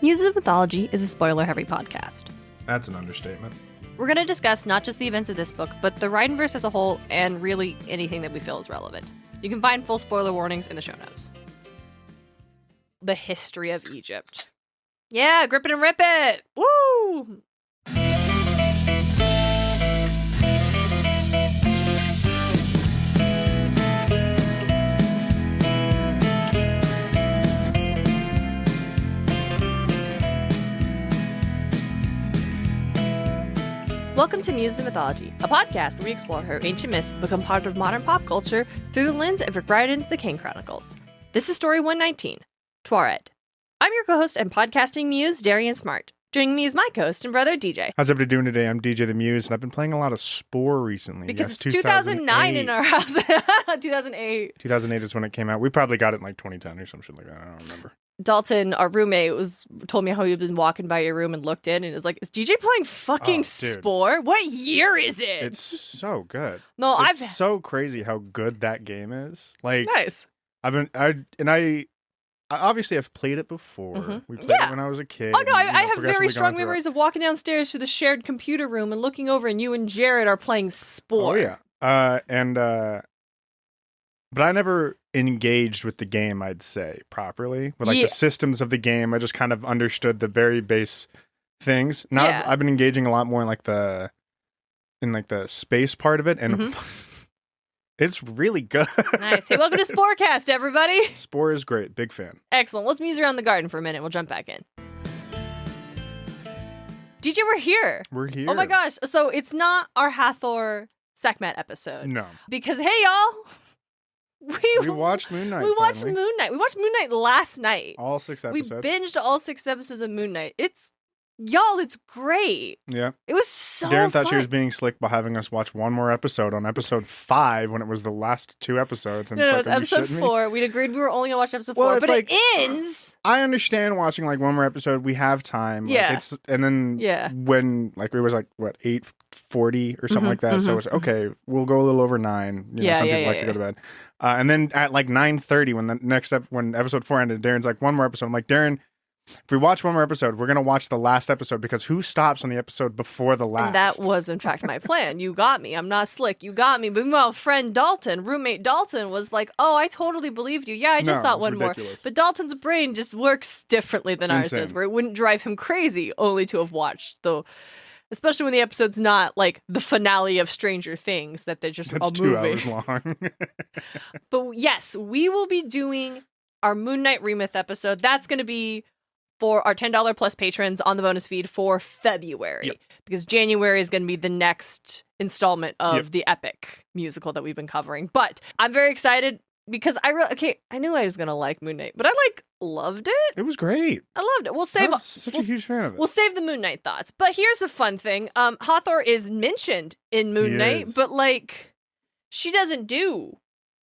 Muses of Mythology is a spoiler-heavy podcast. That's an understatement. We're going to discuss not just the events of this book, but the Rhineverse as a whole, and really anything that we feel is relevant. You can find full spoiler warnings in the show notes. The history of Egypt. Yeah, grip it and rip it! Woo! Welcome to Muses of Mythology, a podcast where we explore how ancient myths become part of modern pop culture through the lens of Rick Riordan's The King Chronicles. This is story 119, Taweret. I'm your co-host and podcasting muse, Darien Smartt. Joining me is my co-host and brother, DJ. How's everybody doing today? I'm DJ the Muse, and I've been playing a lot of Spore recently. Because it's 2009 in our house. 2008. 2008 is when it came out. We probably got it in like 2010 or some shit like that. I don't remember. Dalton, our roommate, told me how he'd been walking by your room and looked in and is like, is DJ playing fucking Spore? What year is it? It's so good. No, it's so crazy how good that game is. Like, nice. I obviously I've played it before. Mm-hmm. We played it when I was a kid. Oh no, I have very strong memories of walking downstairs to the shared computer room and looking over, and you and Jared are playing Spore. Oh yeah. But I never engaged with the game, I'd say, properly. With the systems of the game, I just kind of understood the very base things. Now I've been engaging a lot more in the space part of it, and it's really good. Nice. Hey, welcome to Sporecast, everybody. Spore is great. Big fan. Excellent. Let's muse around the garden for a minute. We'll jump back in. DJ, we're here. We're here. Oh my gosh. So it's not our Hathor Sekhmet episode. No. Because, hey, y'all. We watched Moon Knight. We watched Moon Knight last night. All 6 episodes. We binged all 6 episodes of Moon Knight. It's great. Yeah. It was so Darren thought fun. she was being slick by having us watch one more episode on episode 5 when it was the last 2 episodes. And no, it was episode 4. We'd agreed we were only going to watch episode 4, but it ends. I understand watching one more episode. We have time. Yeah. When it was 8:40 or something like that. So it was okay. We'll go a little over 9. Some people like to go to bed. And then at 9:30 when episode 4 ended, Darren's like, one more episode. I'm like, Darren, if we watch one more episode, we're going to watch the last episode, because who stops on the episode before the last? And that was, in fact, my plan. You got me. I'm not slick. You got me. But meanwhile, roommate Dalton was like, oh, I totally believed you. Yeah, I just thought one more. But Dalton's brain just works differently than ours does, where it wouldn't drive him crazy only to have watched, though. Especially when the episode's not like the finale of Stranger Things, that they're just a movie. 2 hours long. But yes, we will be doing our Moon Knight Remyth episode. That's going to be for our $10 plus patrons on the bonus feed for February. Yep. Because January is going to be the next installment of the epic musical that we've been covering. But I'm very excited because I knew I was going to like Moon Knight, but I loved it. It was great. I loved it. I'm such a huge fan of it. We'll save the Moon Knight thoughts. But here's a fun thing. Hathor is mentioned in Moon Knight, but she doesn't do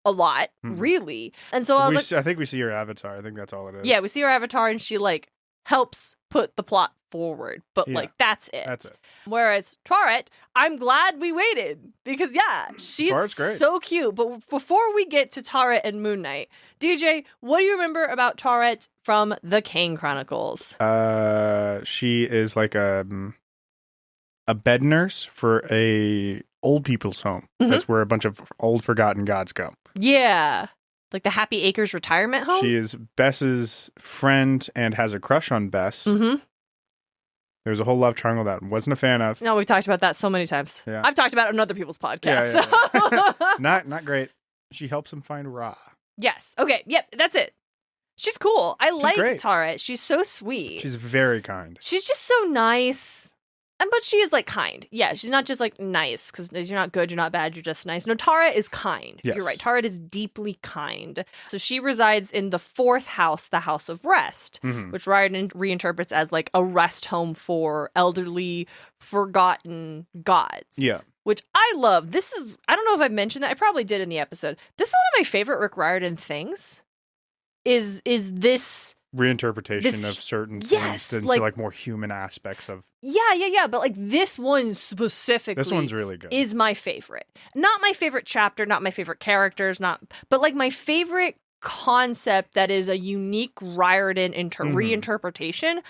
a lot, really. And so I think we see her avatar. I think that's all it is. Yeah, we see her avatar, and she helps put the plot forward, but that's it. That's it. Whereas Taweret, I'm glad we waited, because she's so cute. But before we get to Taweret and Moon Knight, DJ, what do you remember about Taweret from the King Chronicles? She is like a bed nurse for a old people's home. That's where a bunch of old forgotten gods go. Yeah. Like the Happy Acres retirement home? She is Bess's friend and has a crush on Bess. There's a whole love triangle that I wasn't a fan of. No, we've talked about that so many times. Yeah. I've talked about it on other people's podcasts. Not great. She helps him find Ra. Yes. Okay. Yep. That's it. She's cool. I like Taweret. She's so sweet. She's very kind. She's just so nice. But she is kind. Yeah, she's not just nice, because you're not good, you're not bad, you're just nice. No, Taweret is kind. Yes. You're right. Taweret is deeply kind. So she resides in the 4th house, the House of Rest, which Riordan reinterprets as a rest home for elderly, forgotten gods. Yeah. Which I love. I don't know if I mentioned that. I probably did in the episode. This is one of my favorite Rick Riordan things. Is this reinterpretation of certain things into more human aspects of but this one specifically, this one's really good, is my favorite. Not my favorite chapter, not my favorite characters, but my favorite concept that is a unique Riordan reinterpretation,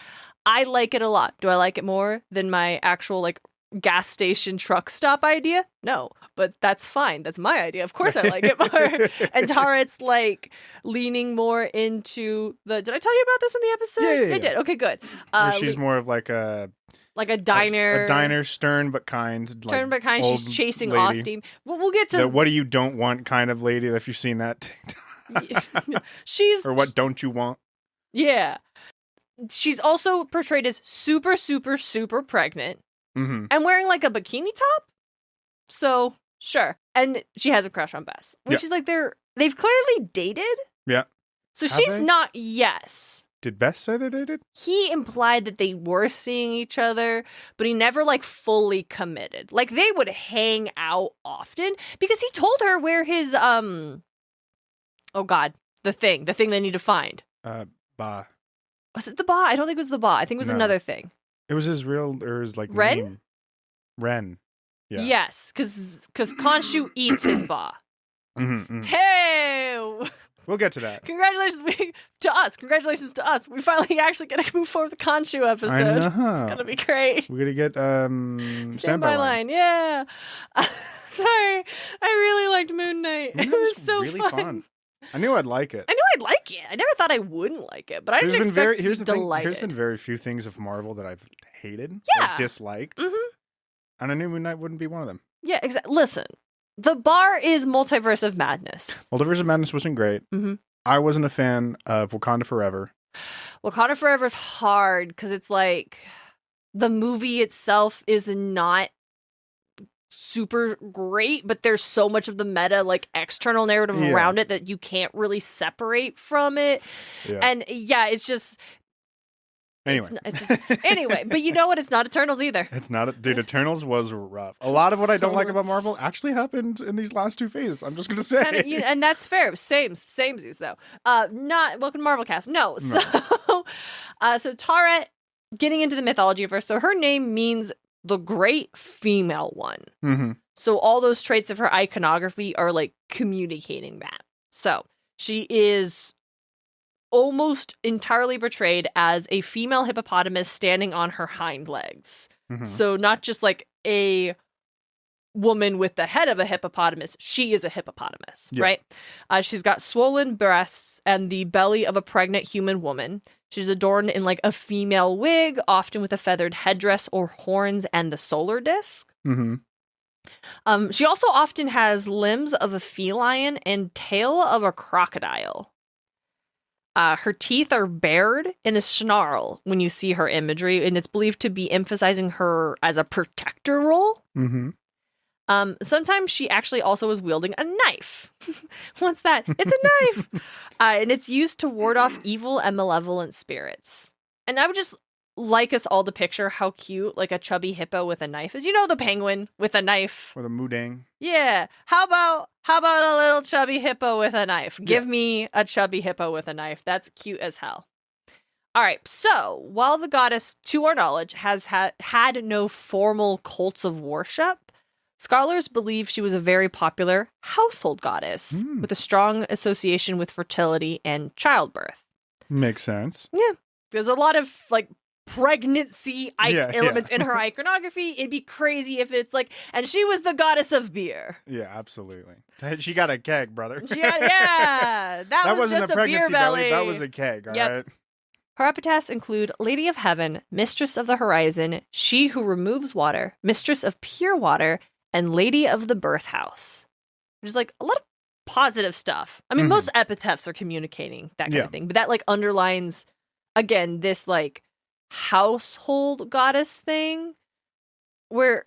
I like it a lot. Do I like it more than my actual like gas station truck stop idea? No, but that's fine. That's my idea. Of course I like it more. And Taweret's like leaning more into the, did I tell you about this in the episode? Yeah. I did. Okay, good. She's more of like a diner. A diner, stern but kind. Stern but kind. She's chasing off team. Well, we'll get to the what do you don't want kind of lady, if you've seen that TikTok. She's or what don't you want? Yeah. She's also portrayed as super, super, super pregnant. Mm-hmm. And wearing like a bikini top. So, sure. And she has a crush on Bess. Which is like they've clearly dated. Yeah. So she's not, yes. Did Bess say they dated? He implied that they were seeing each other, but he never like fully committed. Like they would hang out often because he told her where his oh god, the thing they need to find. Ba. Was it the ba? I don't think it was the ba. I think it was another thing. It was his real, or his like Ren? name. Ren. Yeah. Yes, because Khonshu eats his ba. Mm-hmm. Hey! We'll get to that. Congratulations to us. Congratulations to us. We finally actually get to move forward with the Khonshu episode. I know. It's going to be great. We're going to get Standby Line. Yeah. Sorry. I really liked Moon Knight. It was so really fun. I knew I'd like it. I never thought I wouldn't like it, but I didn't expect to be delighted. There's been very few things of Marvel that I've hated, like disliked. Mm-hmm. And I knew Moon Knight wouldn't be one of them. Yeah, exactly. Listen, the bar is Multiverse of Madness. Multiverse of Madness wasn't great. Mm-hmm. I wasn't a fan of Wakanda Forever. Wakanda Forever is hard because it's like the movie itself is not super great, but there's so much of the meta, like external narrative around it that you can't really separate from it. Yeah. And it's just. Anyway, but you know what? It's not Eternals either. It's not. Dude, Eternals was rough. A lot of what I don't like about Marvel actually happened in these last two phases. I'm just going to say. And that's fair. Samesies, though. Not welcome to Marvel Cast. No. So Taweret, getting into the mythology first. So her name means the great female one. Mm-hmm. So all those traits of her iconography are like communicating that. So she is almost entirely portrayed as a female hippopotamus standing on her hind legs. Mm-hmm. So not just like a woman with the head of a hippopotamus, she is a hippopotamus, right? She's got swollen breasts and the belly of a pregnant human woman. She's adorned in like a female wig, often with a feathered headdress or horns and the solar disc. Mm-hmm. She also often has limbs of a feline and tail of a crocodile. Her teeth are bared in a snarl when you see her imagery, and it's believed to be emphasizing her as a protector role. Mm-hmm. Sometimes she actually also is wielding a knife. What's that? It's a knife! And it's used to ward off evil and malevolent spirits. And I would just like us all to picture how cute like a chubby hippo with a knife is. You know, the penguin with a knife. Or the mudang. Yeah. How about a little chubby hippo with a knife? Give me a chubby hippo with a knife. That's cute as hell. All right. So while the goddess, to our knowledge, has had no formal cults of worship, scholars believe she was a very popular household goddess with a strong association with fertility and childbirth. Makes sense. Yeah. There's a lot of like pregnancy elements in her iconography. It'd be crazy if it's like, and she was the goddess of beer. Yeah, absolutely. She got a keg, brother. That was wasn't just a pregnancy beer belly. That was a keg, all right? Her epitaphs include Lady of Heaven, Mistress of the Horizon, She Who Removes Water, Mistress of Pure Water, and Lady of the Birth House. There's like a lot of positive stuff. I mean, most epitaphs are communicating that kind of thing, but that like underlines, again, this like household goddess thing where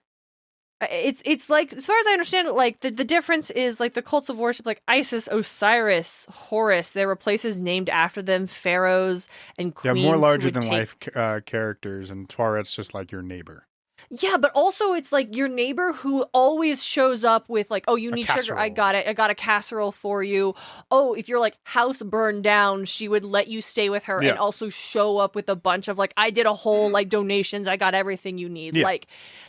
it's like, as far as I understand it, like the difference is like the cults of worship, like Isis, Osiris, Horus, there were places named after them, pharaohs and queens. Yeah, more larger than life characters, and Taweret's just like your neighbor. Yeah, but also it's like your neighbor who always shows up with like, oh, you need sugar. I got it. I got a casserole for you. Oh, if your like house burned down, she would let you stay with her and also show up with a bunch of like, I did a whole like donations. I got everything you need. Yeah. Like,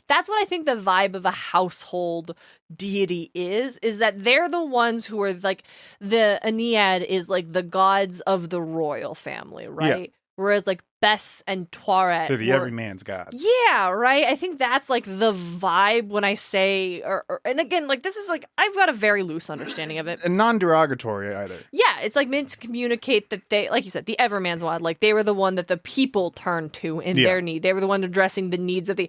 that's what I think the vibe of a household deity is that they're the ones who are like, the Aeneid is like the gods of the royal family, right? Yeah. Whereas like Bes and Taweret, they're the everyman's gods. Yeah, right. I think that's like the vibe when I say, and again, like this is like I've got a very loose understanding of it, and non-derogatory either. Yeah, it's like meant to communicate that they, like you said, the everyman's god, like they were the one that the people turned to in their need. They were the one addressing the needs of the.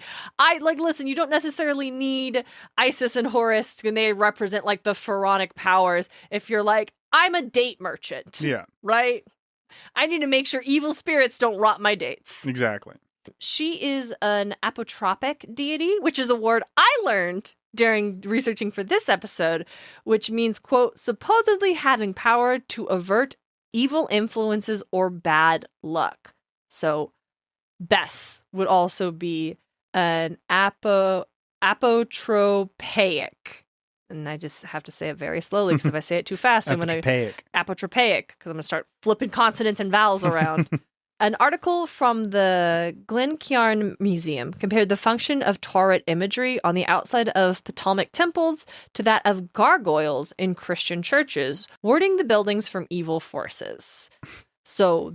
Listen, you don't necessarily need Isis and Horus when they represent like the pharaonic powers. If you're like, I'm a date merchant, right. I need to make sure evil spirits don't rot my dates. Exactly. She is an apotropaic deity, which is a word I learned during researching for this episode, which means, quote, supposedly having power to avert evil influences or bad luck. So Bes would also be an apotropaic. And I just have to say it very slowly because if I say it too fast, I'm going to apotropaic because I'm going to start flipping consonants and vowels around. An article from the Glencairn Museum compared the function of Taweret imagery on the outside of Ptolemaic temples to that of gargoyles in Christian churches, warding the buildings from evil forces. So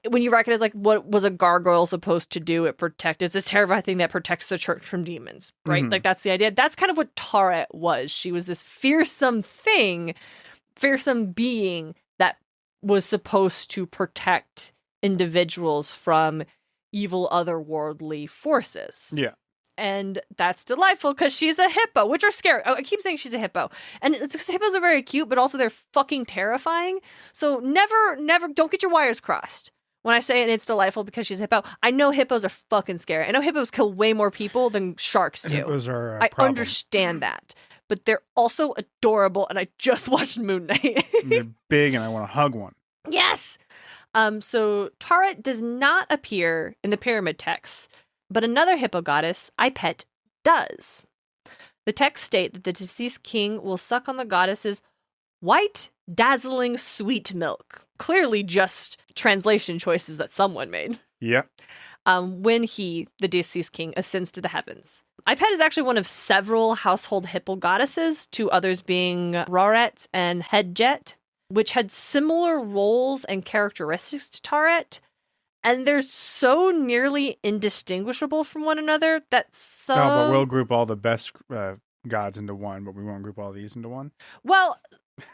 when you recognize like what was a gargoyle supposed to do, it protects. It's this terrifying thing that protects the church from demons, right? Mm-hmm. Like that's the idea. That's kind of what Taweret was. She was this fearsome being that was supposed to protect individuals from evil otherworldly forces. Yeah. And that's delightful because she's a hippo, which are scary. Oh, I keep saying she's a hippo. And hippos are very cute, but also they're fucking terrifying. So never, don't get your wires crossed. When I say it's delightful because she's a hippo, I know hippos are fucking scary. I know hippos kill way more people than sharks do. Hippos are I understand that. But they're also adorable, and I just watched Moon Knight. They're big, and I want to hug one. Yes! So Taweret does not appear in the pyramid texts, but another hippo goddess, Ipet, does. The texts state that the deceased king will suck on the goddess's white, dazzling sweet milk. Clearly just translation choices that someone made. Yeah. When he, the deceased king, ascends to the heavens. Ipet is actually one of several household hippo goddesses, two others being Roret and Hedjet, which had similar roles and characteristics to Taweret. And they're so nearly indistinguishable from one another that some... No, but we'll group all the best gods into one, but we won't group all these into one. Well,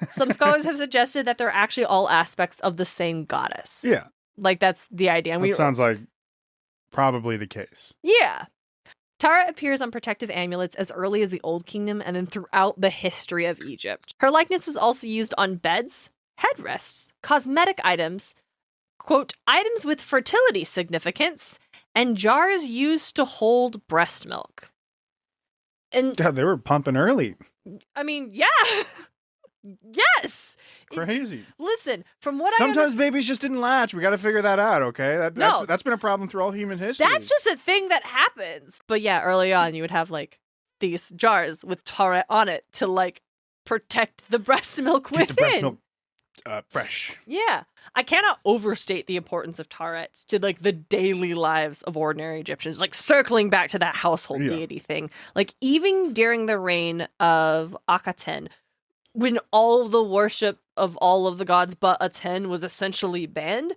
some scholars have suggested that they're actually all aspects of the same goddess. Yeah. Like, that's the idea. That sounds like probably the case. Yeah. Tara appears on protective amulets as early as the Old Kingdom and then throughout the history of Egypt. Her likeness was also used on beds, headrests, cosmetic items, quote, items with fertility significance, and jars used to hold breast milk. And God, they were pumping early. I mean, yeah. Yes. Crazy. Listen, from what sometimes babies just didn't latch. We got to figure that out, okay? That's been a problem through all human history. That's just a thing that happens. But yeah, early on, you would have like these jars with Taweret on it to like protect the breast milk within. Keep the breast milk fresh. Yeah. I cannot overstate the importance of Taweret to like the daily lives of ordinary Egyptians. Like circling back to that household deity thing. Like even during the reign of Akhenaten, when all of the worship of all of the gods but Aten was essentially banned,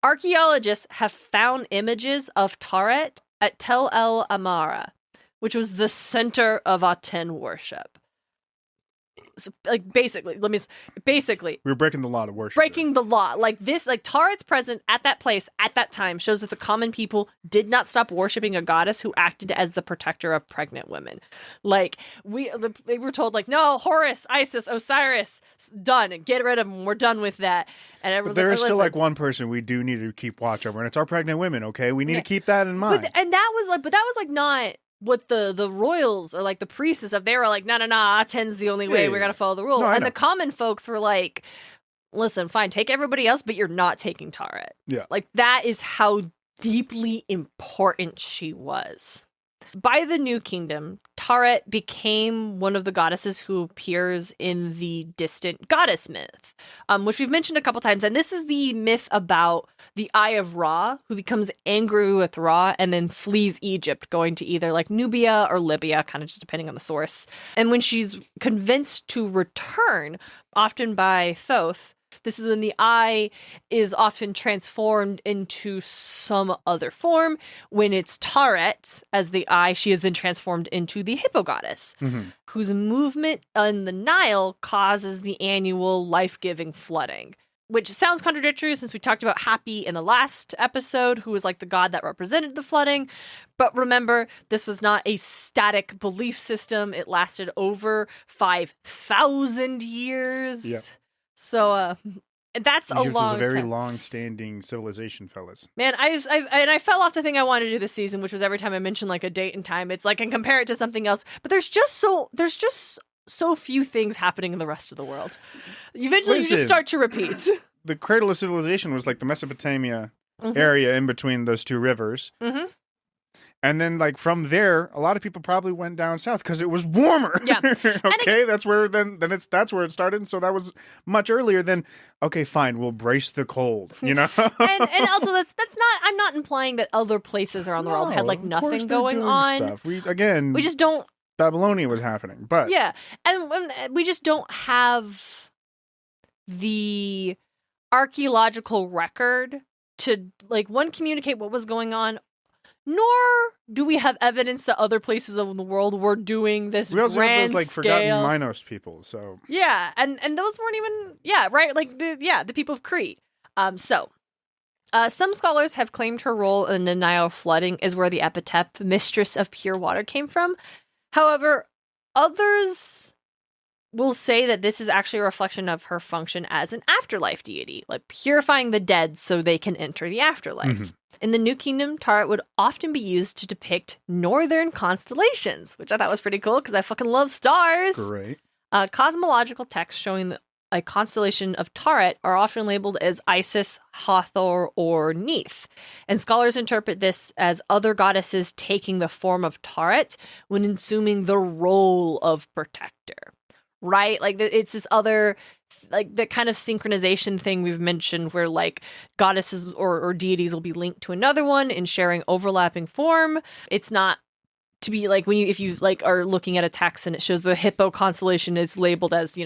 archaeologists have found images of Taweret at Tel El Amara, which was the center of Aten worship. So, like, basically, we were breaking the law to worship. Breaking the law. Like this, like Taret's presence at that place at that time shows that the common people did not stop worshiping a goddess who acted as the protector of pregnant women. Like they were told, like, no, Horus, Isis, Osiris, done. Get rid of them. We're done with that. And everyone's there is still like one person we do need to keep watch over, and it's our pregnant women. Okay, we need to keep that in mind. But that was not what the royals or like the priests and stuff, they were like, no, Aten's the only way, we're gonna follow the rule. No, and the common folks were like, listen, fine, take everybody else, but you're not taking Taweret. Yeah. Like that is how deeply important she was. By the New Kingdom, Taweret became one of the goddesses who appears in the distant goddess myth, which we've mentioned a couple times. And this is the myth about the Eye of Ra, who becomes angry with Ra and then flees Egypt, going to either like Nubia or Libya, kind of just depending on the source. And when she's convinced to return, often by Thoth, this is when the eye is often transformed into some other form. When it's Taweret as the eye, she is then transformed into the hippo goddess, whose movement on the Nile causes the annual life-giving flooding. Which sounds contradictory since we talked about Happy in the last episode, who was like the god that represented the flooding. But remember, this was not a static belief system. It lasted over 5,000 years. Yep. So that's a long time. It was a very long-standing civilization, fellas. Man, I fell off the thing I wanted to do this season, which was every time I mention like a date and time, it's like, and compare it to something else. But there's just so few things happening in the rest of the world. Eventually, you just start to repeat. The cradle of civilization was like the Mesopotamia area in between those two rivers. And then, like, from there, a lot of people probably went down south because it was warmer. Yeah. Okay, that's where that's where it started. So that was much earlier than, okay, fine, we'll brace the cold, you know? and also that's not, I'm not implying that other places around the world had like nothing going on. Stuff. We just don't. Babylonia was happening, but yeah, and we just don't have the archaeological record to like communicate what was going on, nor do we have evidence that other places of the world were doing this grand scale. We also have those forgotten Minos people, so yeah, and those weren't even right, like the people of Crete. Some scholars have claimed her role in the Nile flooding is where the epithet "Mistress of Pure Water" came from. However, others will say that this is actually a reflection of her function as an afterlife deity, like purifying the dead so they can enter the afterlife. In the New Kingdom, Taweret would often be used to depict northern constellations, which I thought was pretty cool because I fucking love stars. Great. Cosmological texts showing a constellation of Taweret are often labeled as Isis, Hathor, or Neith. And scholars interpret this as other goddesses taking the form of Taweret when assuming the role of protector. Right? Like, it's this other, like, the kind of synchronization thing we've mentioned where, like, goddesses or deities will be linked to another one in sharing overlapping form. It's not to be, like, if you, like, are looking at a text and it shows the hippo constellation, it's labeled as,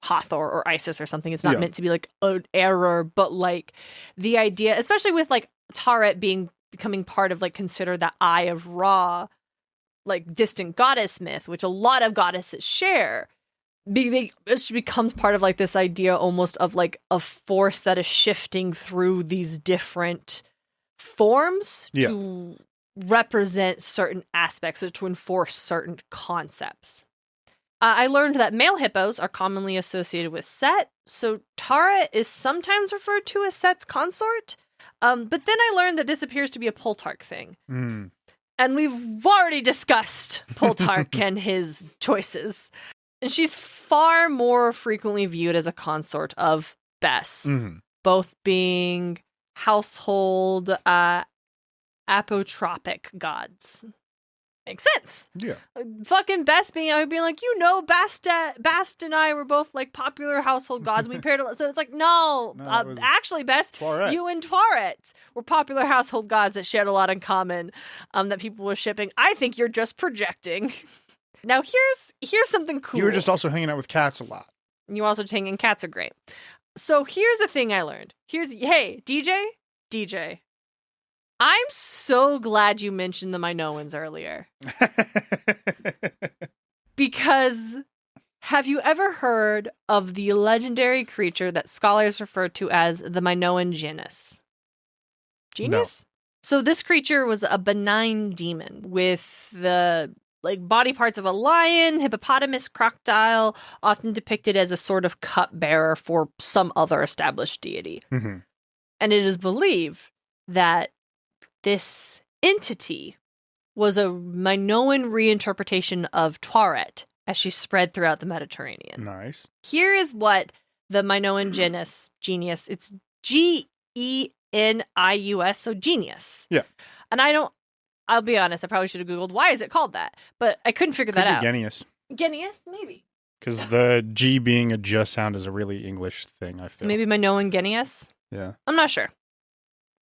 Hathor or Isis or something. It's not meant to be, like, an error, but, like, the idea, especially with, like, Taweret becoming part of, like, consider the Eye of Ra, like, distant goddess myth, which a lot of goddesses share. It becomes part of like this idea almost of like a force that is shifting through these different forms to represent certain aspects or to enforce certain concepts. I learned that male hippos are commonly associated with Set, so Taweret is sometimes referred to as Set's consort. But then I learned that this appears to be a Plutarch thing. And we've already discussed Plutarch and his choices. And she's far more frequently viewed as a consort of Bes, both being household apotropaic gods. Makes sense. Yeah. Fucking Bes being like, Bast and I were both like popular household gods. We paired, so it's like, actually, Bes, Taweret. You and Taweret were popular household gods that shared a lot in common, that people were shipping. I think you're just projecting. Now, here's something cool. You were just also hanging out with cats a lot. You also hanging cats are great. So here's a thing I learned. Hey, DJ. I'm so glad you mentioned the Minoans earlier. Because have you ever heard of the legendary creature that scholars refer to as the Minoan Genius? Genius? No. So this creature was a benign demon with the body parts of a lion, hippopotamus, crocodile, often depicted as a sort of cupbearer for some other established deity. And it is believed that this entity was a Minoan reinterpretation of Taweret as she spread throughout the Mediterranean. Nice. Here is what the Minoan genius, it's Genius, so genius. Yeah. And I'll be honest, I probably should have Googled, why is it called that? But I couldn't figure that out. Genius. Genius? Maybe. Because the G being a just sound is a really English thing, I feel. Maybe Minoan Genius? Yeah. I'm not sure.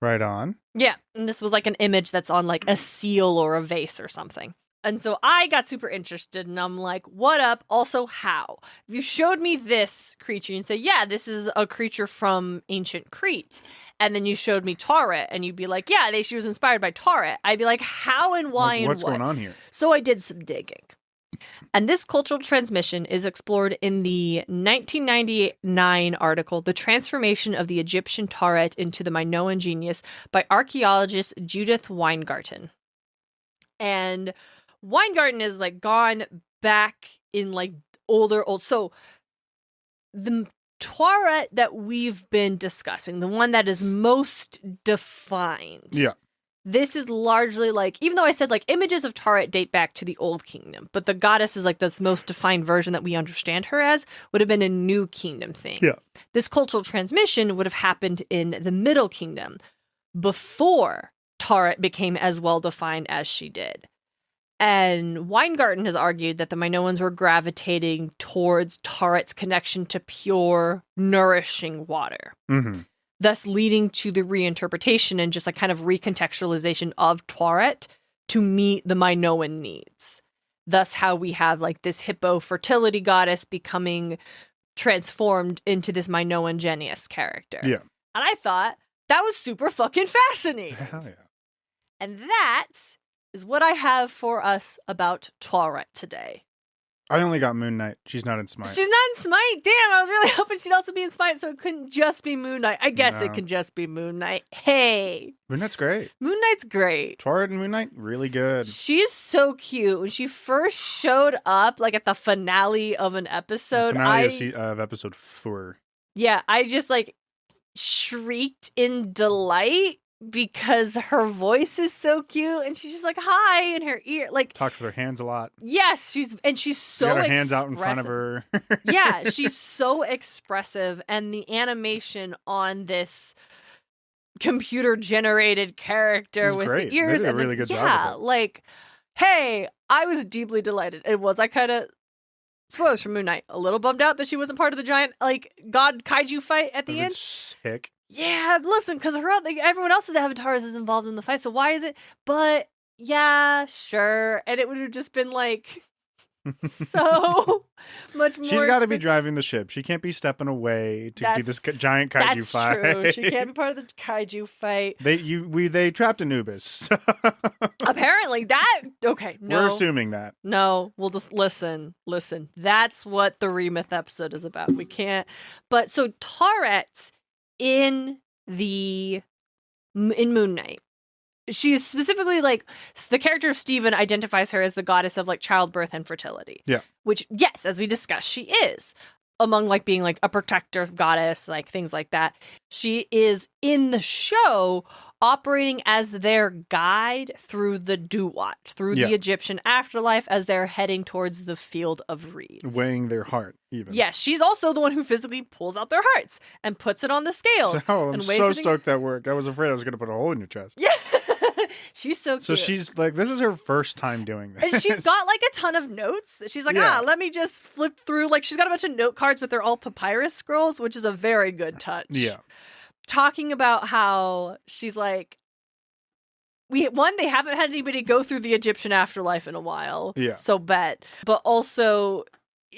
Right on. Yeah, and this was like an image that's on like a seal or a vase or something. And so I got super interested, and I'm like, what up? Also, how? If you showed me this creature and say, yeah, this is a creature from ancient Crete, and then you showed me Taweret, and you'd be like, yeah, she was inspired by Taweret, I'd be like, how and why and what's going on here? So I did some digging. And this cultural transmission is explored in the 1999 article, The Transformation of the Egyptian Taweret into the Minoan Genius by archaeologist Judith Weingarten. And Weingarten is like gone back in like old. So the Taweret that we've been discussing, the one that is most defined. Yeah. This is largely like, even though I said like images of Taweret date back to the Old Kingdom, but the goddess is like this most defined version that we understand her as would have been a New Kingdom thing. Yeah. This cultural transmission would have happened in the Middle Kingdom before Taweret became as well defined as she did. And Weingarten has argued that the Minoans were gravitating towards Taweret's connection to pure, nourishing water. Mm-hmm. Thus leading to the reinterpretation and just a kind of recontextualization of Taweret to meet the Minoan needs. Thus how we have like this hippo fertility goddess becoming transformed into this Minoan Genius character. Yeah. And I thought that was super fucking fascinating. Hell yeah. And that is what I have for us about Taweret today. I only got Moon Knight. She's not in Smite. She's not in Smite? Damn, I was really hoping she'd also be in Smite, so it couldn't just be Moon Knight. I guess it can just be Moon Knight. Hey. Moon Knight's great. Moon Knight's great. Taweret and Moon Knight, really good. She's so cute. When she first showed up, like at the finale of an episode, of episode 4. Yeah, I just like shrieked in delight because her voice is so cute, and she's just like hi in her ear, like talks with her hands a lot. Yes, she's so got her hands out in front of her. Yeah, she's so expressive, and the animation on this computer generated character with great. The ears they did and a really good job. Like, hey, I was deeply delighted. I kind of spoilers for Moon Knight, a little bummed out that she wasn't part of the giant like god kaiju fight at the end. Sick. Yeah, listen, because everyone else's avatars is involved in the fight, so why is it? But yeah, sure, and it would have just been like so much more. She's got to be driving the ship. She can't be stepping away to do this giant kaiju fight. That's true. She can't be part of the kaiju fight. They trapped Anubis. Apparently, okay. No, we're assuming that. No, we'll just listen. That's what the Remyth episode is about. We can't. But so Taweret in Moon Knight, she is specifically like the character of Steven identifies her as the goddess of like childbirth and fertility. Yeah. Which, yes, as we discussed, she is among like being like a protector goddess, like things like that. She is in the show operating as their guide through the Duat, through the Egyptian afterlife as they're heading towards the field of reeds. Weighing their heart, even. Yes, she's also the one who physically pulls out their hearts and puts it on the scale. I'm so stoked that worked. I was afraid I was going to put a hole in your chest. Yeah. She's so cute. So she's like, this is her first time doing this. And she's got like a ton of notes that she's like, let me just flip through. Like she's got a bunch of note cards, but they're all papyrus scrolls, which is a very good touch. Yeah. Talking about how she's like, they haven't had anybody go through the Egyptian afterlife in a while. Yeah. So bet. But also,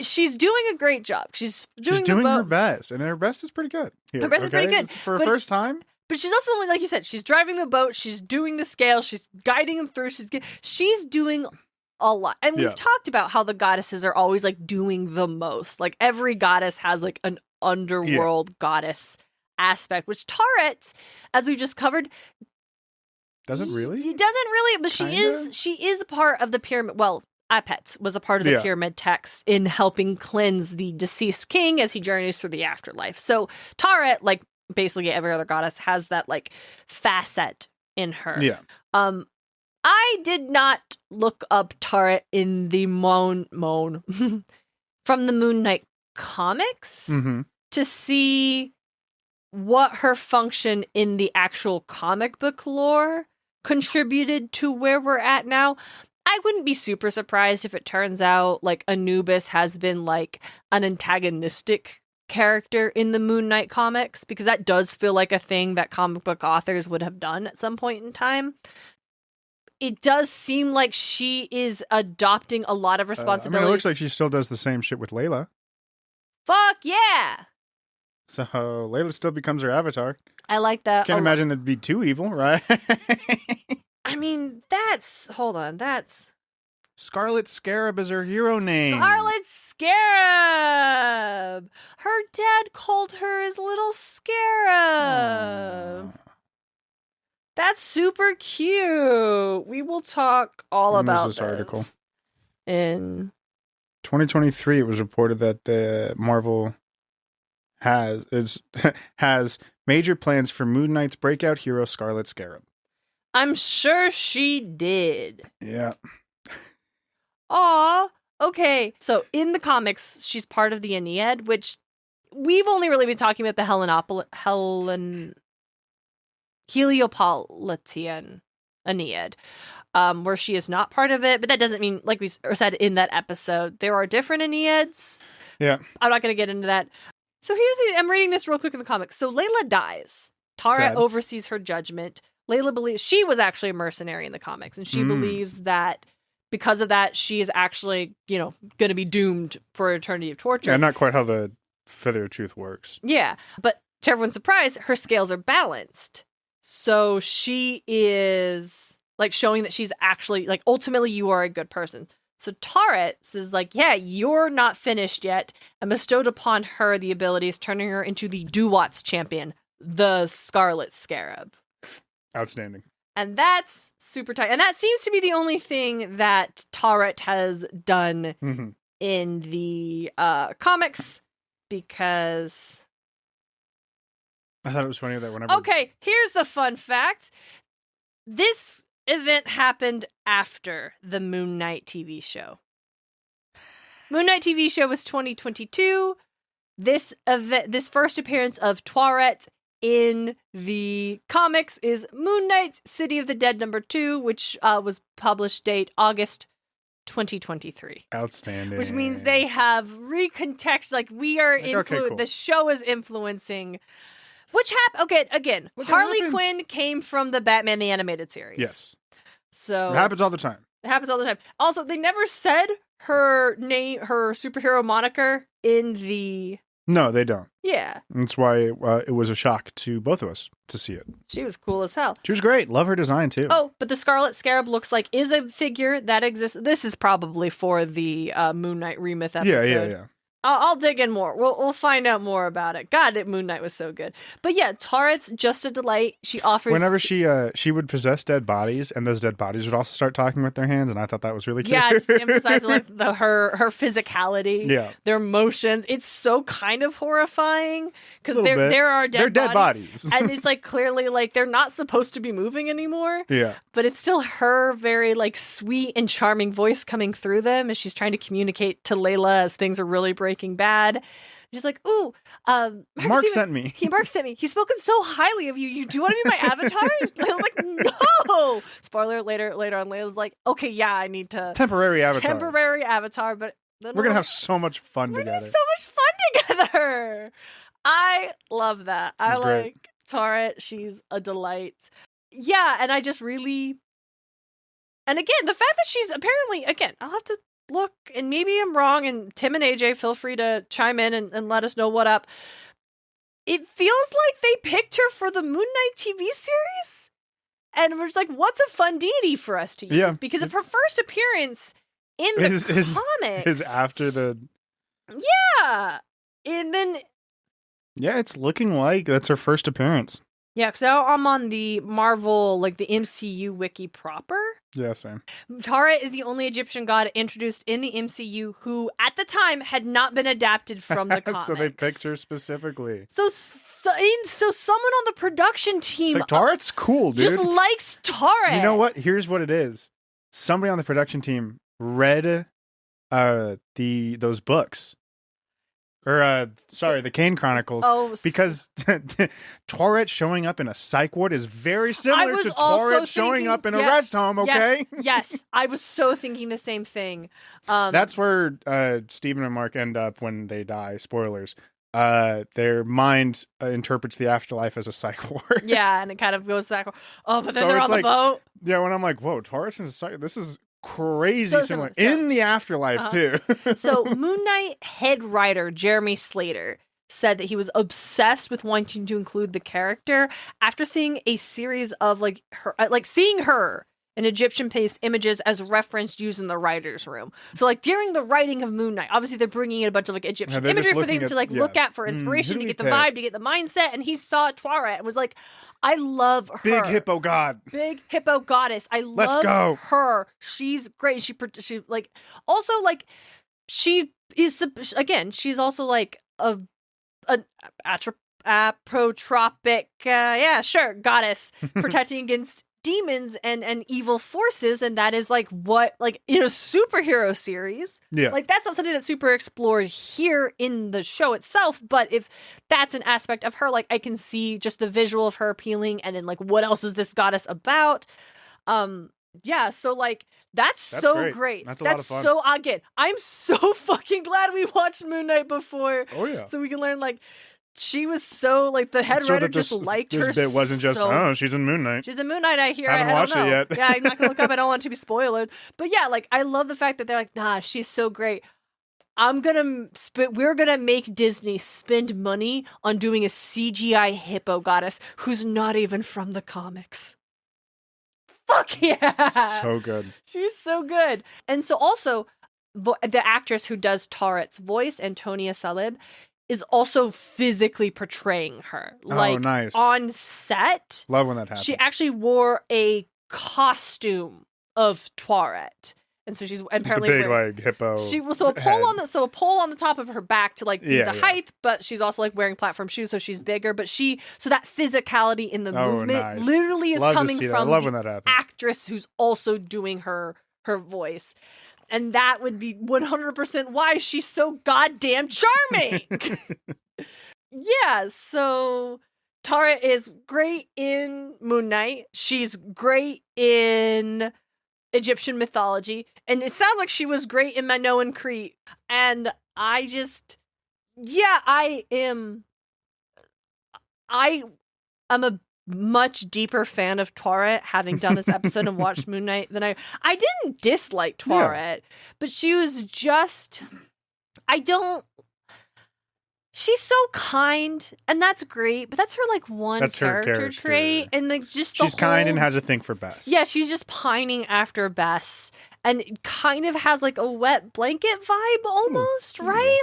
she's doing a great job. She's doing her best, and her best is pretty good. Her best is pretty good. For a first time. But she's also the one, like you said, she's driving the boat, she's doing the scale, she's guiding them through, she's doing a lot. And we've talked about how the goddesses are always like doing the most. Like every goddess has like an underworld goddess aspect, which Taweret, as we just covered, doesn't really, but she is part of the pyramid. Well, Apet was a part of the pyramid text in helping cleanse the deceased king as he journeys through the afterlife. So Taweret, like basically every other goddess, has that like facet in her. Yeah. I did not look up Taweret in the Moan from the Moon Knight comics to see what her function in the actual comic book lore contributed to where we're at now. I wouldn't be super surprised if it turns out like Anubis has been like an antagonistic character in the Moon Knight comics, because that does feel like a thing that comic book authors would have done at some point in time. It does seem like she is adopting a lot of responsibility. It looks like she still does the same shit with Layla. Fuck yeah! So Layla still becomes her avatar. I like that. Can't imagine that'd be too evil, right? I mean, hold on, that's... Scarlet Scarab is her hero name. Scarlet Scarab! Her dad called her his little scarab. That's super cute. We will talk all about this article. In 2023, it was reported that Marvel has major plans for Moon Knight's breakout hero, Scarlet Scarab. I'm sure she did. Yeah. Aw, okay. So in the comics, she's part of the Aeneid, which we've only really been talking about the Heliopolitan Aeneid, where she is not part of it. But that doesn't mean, like we said in that episode, there are different Aeneids. Yeah. I'm not going to get into that. So I'm reading this real quick in the comics. So Layla dies. Tara oversees her judgment. Layla believes she was actually a mercenary in the comics, and she believes that because of that, she is actually, going to be doomed for an eternity of torture. Yeah, not quite how the Feather of Truth works. Yeah, but to everyone's surprise, her scales are balanced. So she is, like, showing that she's actually, like, ultimately you are a good person. So Taweret is like, yeah, you're not finished yet, and bestowed upon her the abilities, turning her into the Duwat's champion, the Scarlet Scarab. Outstanding. And that's super tight. And that seems to be the only thing that Taweret has done in the comics, because... I thought it was funny that whenever... Okay, here's the fun fact. This event happened after the Moon Knight TV show. Moon Knight TV show was 2022. This first appearance of Taweret in the comics is Moon Knight City of the Dead #2, which was published date August 2023. Outstanding. Which means they have recontextualized, like, we are cool. The show is influencing. Which happened? Okay, again, Harley Quinn came from the Batman the Animated Series. Yes. So it happens all the time. Also, they never said her name, her superhero moniker in the... No, they don't. Yeah. That's why it was a shock to both of us to see it. She was cool as hell. She was great. Love her design, too. Oh, but the Scarlet Scarab looks like is a figure that exists. This is probably for the Moon Knight Remyth episode. Yeah. I'll dig in more. We'll find out more about it. God, Moon Knight was so good. But yeah, Taret's just a delight. She offers... Whenever she would possess dead bodies, and those dead bodies would also start talking with their hands, and I thought that was really cute. Yeah, just emphasizing like her physicality, yeah, their motions. It's so kind of horrifying because there are dead bodies. And it's like clearly like they're not supposed to be moving anymore. Yeah, but it's still her very like sweet and charming voice coming through them as she's trying to communicate to Layla as things are really breaking bad. She's like, ooh, Mark sent me. Mark sent me. He's spoken so highly of you. You do want to be my avatar? Layla's like, no. Spoiler, later on, Layla's like, okay, yeah, I need to... Temporary avatar, but... We're going to have so much fun together. We're going to have so much fun together. I love that. I like Taweret. She's a delight. Yeah, and I just really... And again, the fact that she's apparently... Again, I'll have to look, and maybe I'm wrong, and Tim and AJ, feel free to chime in and let us know what up. It feels like they picked her for the Moon Knight TV series, and we're just like, what's a fun deity for us to use? Yeah. Because of her first appearance in the comics is after the... Yeah! And then... Yeah, it's looking like that's her first appearance. Yeah, because now I'm on the Marvel, like the MCU wiki proper. Yeah, same. Taweret is the only Egyptian god introduced in the MCU who, at the time, had not been adapted from the comics. So they picked her specifically. So someone on the production team... It's like, Taret's cool, dude. Just likes Taweret. You know what? Here's what it is. Somebody on the production team read those books. Or, the Kane Chronicles. Oh, because Taweret showing up in a psych ward is very similar to Taweret showing up in a rest home, okay? Yes. I was so thinking the same thing. That's where Stephen and Mark end up when they die. Spoilers. Their mind interprets the afterlife as a psych ward. Yeah, and it kind of goes back. Oh, but then they're on the boat. Yeah, when I'm like, whoa, Tauret's in a psych. This is crazy similar. In the afterlife, too. So Moon Knight head writer Jeremy Slater said that he was obsessed with wanting to include the character after seeing a series of seeing her in Egyptian-based images as referenced used in the writer's room. So, during the writing of Moon Knight, obviously they're bringing in a bunch of, Egyptian imagery for them to, look at for inspiration, to get the vibe, to get the mindset, and he saw Taweret and was like, I love her. Big hippo god. Big hippo goddess. I love her. She's great. She also, she is, again, she's also, an apotropaic, goddess protecting against demons and evil forces, and that is what in a superhero series, that's not something that's super explored here in the show itself, but if that's an aspect of her, I can see just the visual of her appealing, and then what else is this goddess about. So that's so great. That's a lot of fun. So again, I'm so fucking glad we watched Moon Knight before. Oh yeah. So we can learn she was so the head writer just liked her. This bit wasn't just she's in Moon Knight. She's in Moon Knight. I hear. I haven't watched it yet. Yeah, I'm not gonna look up. I don't want to be spoiled. But yeah, I love the fact that they're nah, she's so great. We're gonna make Disney spend money on doing a CGI hippo goddess who's not even from the comics. Fuck yeah! So good. She's so good. And so also, the actress who does Taret's voice, Antonia Salib, is also physically portraying her. Nice. On set. Love when that happens. She actually wore a costume of Taweret. And so she's apparently the big hippo. She was a pole on the top of her back to be the height, but she's also wearing platform shoes, so she's bigger. But so that physicality in the movement literally is coming from the actress who's also doing her voice. And that would be 100% why she's so goddamn charming. Yeah, so Taweret is great in Moon Knight. She's great in Egyptian mythology. And it sounds like she was great in Minoan Crete. And I am a much deeper fan of Taweret, having done this episode and watched Moon Knight, than I didn't dislike Taweret, but she was just, she's so kind, and that's great, but that's her one character trait, and she's kind and has a thing for Bess. Yeah, she's just pining after Bess, and it kind of has a wet blanket vibe almost, right?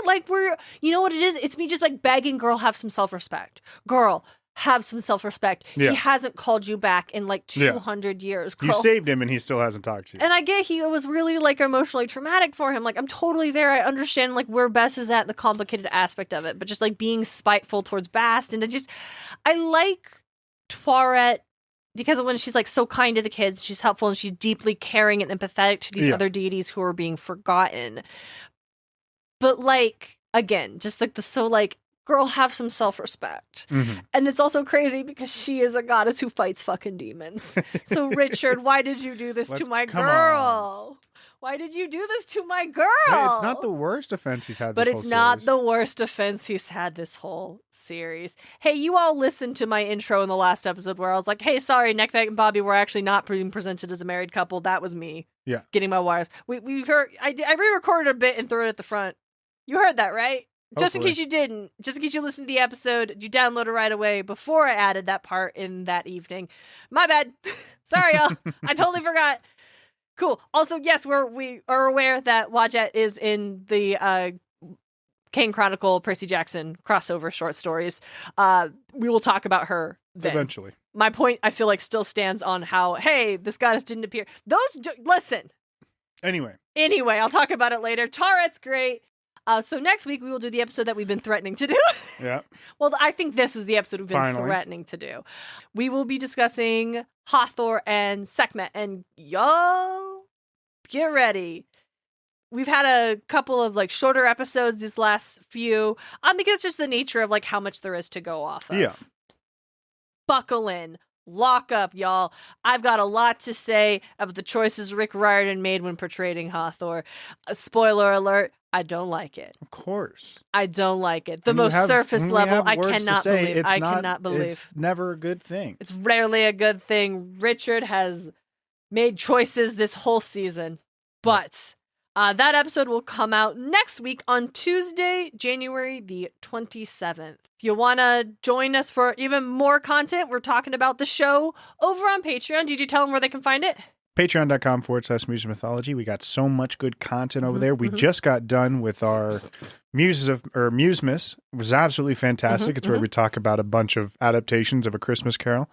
You know what it is? It's me just begging, girl, have some self-respect. Girl, have some self-respect. Yeah. He hasn't called you back in 200 years. Girl. You saved him and he still hasn't talked to you. And I get he was really emotionally traumatic for him. I'm totally there. I understand where Bess is at, the complicated aspect of it, but just being spiteful towards Bast, and I like Taweret because when she's so kind to the kids, she's helpful and she's deeply caring and empathetic to these other deities who are being forgotten. But again, just the girl, have some self-respect. Mm-hmm. And it's also crazy because she is a goddess who fights fucking demons. So Richard, why did you do this to my girl? Why did you do this to my girl? Hey, it's not the worst offense he's had this whole series. But it's not the worst offense he's had this whole series. Hey, you all listened to my intro in the last episode where I was like, hey, sorry, Neckbeck and Bobby were actually not being presented as a married couple. That was me. Yeah. Getting my wires. We heard, I re-recorded a bit and threw it at the front. You heard that, right? Just in case you didn't, just in case you listened to the episode, you download it right away before I added that part in that evening. My bad. Sorry, y'all. I totally forgot. Cool. Also, yes, we are aware that Wadjet is in the Kane Chronicle, Percy Jackson crossover short stories. We will talk about her then. Eventually. My point, I feel still stands on how, hey, this goddess didn't appear. Listen. Anyway, I'll talk about it later. Taret's great. So next week, we will do the episode that we've been threatening to do. Yeah. Well, I think this is the episode we've been threatening to do. We will be discussing Hathor and Sekhmet. And y'all, get ready. we've had a couple of like shorter episodes these last few, because it's just the nature of like how much there is to go off of. Yeah. Buckle in. Lock up, y'all. I've got a lot to say about the choices Rick Riordan made when portraying Hathor. Spoiler alert, I don't like it. Of course. I don't like it. The most surface level, I cannot believe. I cannot believe. It's never a good thing. It's rarely a good thing. Richard has made choices this whole season. But that episode will come out next week on Tuesday, January the 27th. If you want to join us for even more content, we're talking about the show over on Patreon. Did you tell them where they can find it? Patreon.com/Muses of Mythology. We got so much good content over there. We just got done with our Musemas. It was absolutely fantastic. It's where we talk about a bunch of adaptations of A Christmas Carol.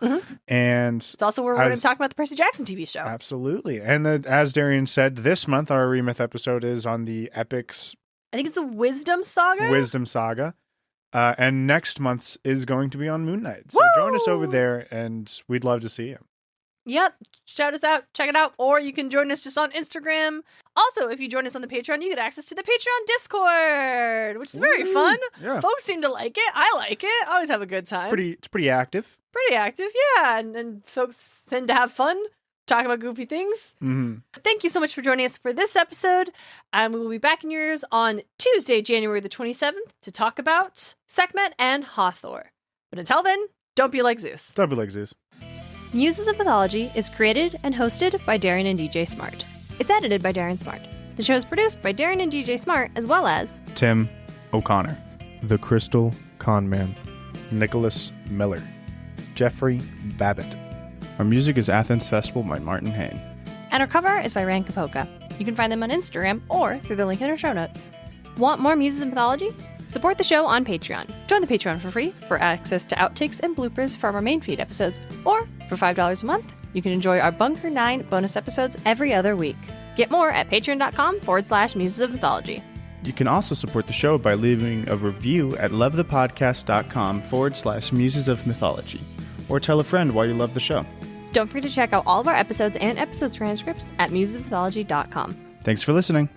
And it's also where we're going to talk about the Percy Jackson TV show. Absolutely. And as Darien said, this month our Remyth episode is on the epics. I think it's the Wisdom Saga. And next month's is going to be on Moon Knight. So join us over there, and we'd love to see you. Yep. Shout us out. Check it out. Or you can join us just on Instagram. Also, if you join us on the Patreon, you get access to the Patreon Discord, which is very fun. Yeah. Folks seem to like it. I like it. I always have a good time. It's pretty active. Pretty active, yeah. And folks tend to have fun, talk about goofy things. Thank you so much for joining us for this episode. And we will be back in your ears on Tuesday, January the 27th to talk about Sekhmet and Hathor. But until then, don't be like Zeus. Don't be like Zeus. Muses of Mythology is created and hosted by Darien and DJ Smartt. It's edited by Darien Smartt. The show is produced by Darien and DJ Smartt, as well as Tim O'Connor, The Crystal Conman, Nicholas Miller, Jeffrey Babbitt. Our music is Athens Festival by Martin Hain. And our cover is by Ran Kapoka. You can find them on Instagram or through the link in our show notes. Want more Muses of Mythology? Support the show on Patreon. Join the Patreon for free for access to outtakes and bloopers from our main feed episodes. Or for $5 a month, you can enjoy our Bunker 9 bonus episodes every other week. Get more at patreon.com/Muses of Mythology. You can also support the show by leaving a review at lovethepodcast.com/Muses of Mythology. Or tell a friend why you love the show. Don't forget to check out all of our episodes and episode transcripts at musesofmythology.com. Thanks for listening.